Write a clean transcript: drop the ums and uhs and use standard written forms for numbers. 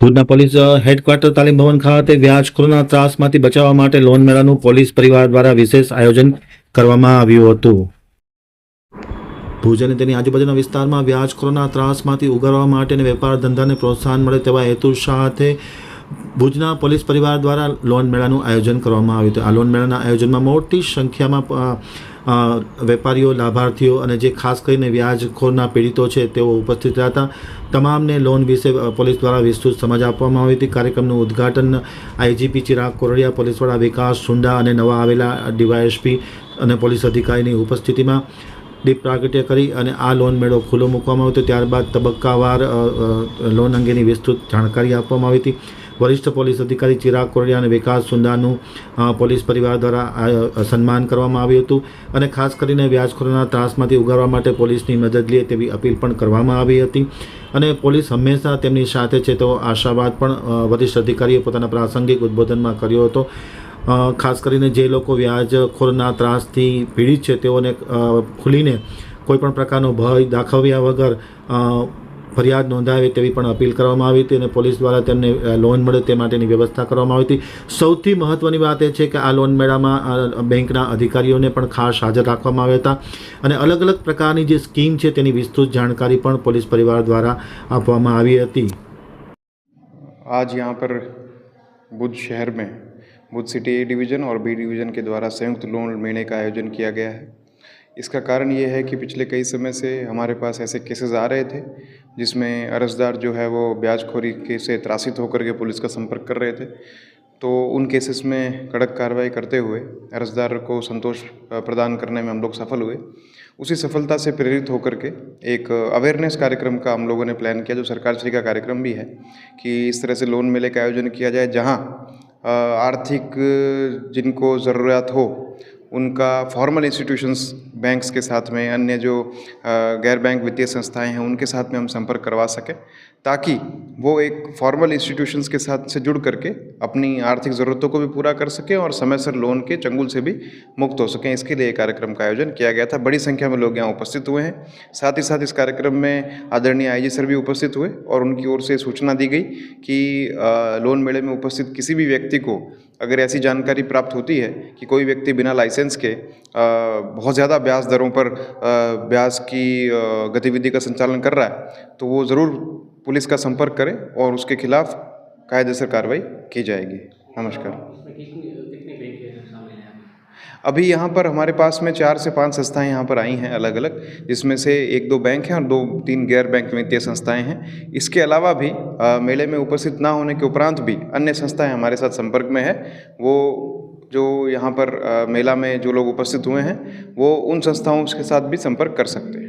ભુજના police headquarter તાલીમ ભવન ખાતે વ્યાજખોરોના ત્રાસમાંથી બચાવવા માટે લોન મેળાનું પોલીસ પરિવાર દ્વારા વિશેષ આયોજન કરવામાં આવ્યું હતું। ભુજ અને તેની આજુબાજુના વિસ્તારમાં વ્યાજખોરોના ત્રાસમાંથી ઉગારવા માટે અને વેપાર ધંધાને પ્રોત્સાહન મળે તેવા હેતુ સાથે ભુજના પોલીસ પરિવાર દ્વારા લોન મેળાનું આયોજન કરવામાં આવ્યું હતું। આ લોન મેળાના આયોજનમાં મોટી સંખ્યામાં વેપારીઓ, લાભાર્થીઓ અને જે ખાસ કરીને વ્યાજખોરના પીડિતો છે તેઓ ઉપસ્થિત રહ્યા હતા। તમામને લોન વિશે પોલીસ દ્વારા વિસ્તૃત સમજ આપવામાં આવી હતી। કાર્યક્રમનું ઉદ્ઘાટન આઈજીપી ચિરાગ કોરડિયા, પોલીસ વડા વિકાસ સુંડા અને નવા આવેલા ડીવાયએસપી અને પોલીસ અધિકારીની ઉપસ્થિતિમાં દીપ પ્રાગટ્ય કરી અને આ લોન મેળો ખુલ્લો મૂકવામાં આવ્યો હતો। ત્યારબાદ તબક્કાવાર લોન અંગેની વિસ્તૃત જાણકારી આપવામાં આવી હતી। વરિષ્ઠ પોલીસ અધિકારી ચિરાગ કોરડિયા અને વિકાસ સુંદાનું પોલીસ પરિવાર દ્વારા સન્માન કરવામાં આવ્યું હતું અને ખાસ કરીને વ્યાજખોરોના ત્રાસમાંથી ઉગારવા માટે પોલીસની મદદ લે તેવી અપીલ પણ કરવામાં આવી હતી અને પોલીસ હંમેશા તેમની સાથે છે તેવો આશાવાદ પણ વરિષ્ઠ અધિકારીએ પોતાના પ્રાસંગિક ઉદ્બોધનમાં કર્યો હતો। ખાસ કરીને જે લોકો વ્યાજખોરના ત્રાસથી પીડિત છે તેઓને ખુલીને કોઈપણ પ્રકારનો ભય દાખવ્યા વગર ફરિયાદ નોંધાવે તેવી પણ અપીલ કરવામાં આવી હતી અને પોલીસ દ્વારા તેમને લોન મળે તે માટેની વ્યવસ્થા કરવામાં આવી હતી। સૌથી મહત્ત્વની વાત એ છે કે આ લોન મેળામાં બેંકના અધિકારીઓને પણ ખાસ હાજર રાખવામાં આવ્યા હતા અને અલગ અલગ પ્રકારની જે સ્કીમ છે તેની વિસ્તૃત જાણકારી પણ પોલીસ પરિવાર દ્વારા આપવામાં આવી હતી। आज यहाँ पर भुज शहर में भुज सिटी ए डिवीज़न और बी डिवीज़न के द्वारा संयुक्त लोन मेले का आयोजन किया गया है। इसका कारण ये है कि पिछले कई समय से हमारे पास ऐसे केसेस आ रहे थे जिसमें अर्जदार जो है वो ब्याजखोरी के से त्रासित होकर के पुलिस का संपर्क कर रहे थे। तो उन केसेस में कड़क कार्रवाई करते हुए अर्जदार को संतोष प्रदान करने में हम लोग सफल हुए। उसी सफलता से प्रेरित होकर के एक अवेयरनेस कार्यक्रम का हम लोगों ने प्लान किया, जो सरकार श्री का कार्यक्रम भी है कि इस तरह से लोन मेले का आयोजन किया जाए जहां आर्थिक जिनको ज़रूरत हो उनका फॉर्मल इंस्टीट्यूशंस बैंक्स के साथ में, अन्य जो गैर बैंक वित्तीय संस्थाएं हैं उनके साथ में हम संपर्क करवा सकें, ताकि वो एक फॉर्मल इंस्टीट्यूशंस के साथ से जुड़ करके अपनी आर्थिक ज़रूरतों को भी पूरा कर सकें और समय से लोन के चंगुल से भी मुक्त हो सकें। इसके लिए कार्यक्रम का आयोजन किया गया था। बड़ी संख्या में लोग यहाँ उपस्थित हुए हैं। साथ ही साथ इस कार्यक्रम में आदरणीय आईजी सर भी उपस्थित हुए और उनकी ओर से सूचना दी गई कि लोन मेले में उपस्थित किसी भी व्यक्ति को अगर ऐसी जानकारी प्राप्त होती है कि कोई व्यक्ति बिना लाइसेंस के बहुत ज़्यादा ब्याज दरों पर ब्याज की गतिविधि का संचालन कर रहा है तो वो ज़रूर पुलिस का संपर्क करें और उसके खिलाफ कायदेसर कार्रवाई की जाएगी। नमस्कार। अभी यहाँ पर हमारे पास में 4 से 5 संस्थाएं यहाँ पर आई हैं अलग अलग, जिसमें से 1-2 बैंक हैं और 2-3 गैर बैंक वित्तीय संस्थाएं हैं। इसके अलावा भी मेले में उपस्थित ना होने के उपरांत भी अन्य संस्थाएं हमारे साथ संपर्क में है। वो जो यहाँ पर मेला में जो लोग उपस्थित हुए हैं वो उन संस्थाओं के साथ भी संपर्क कर सकते हैं।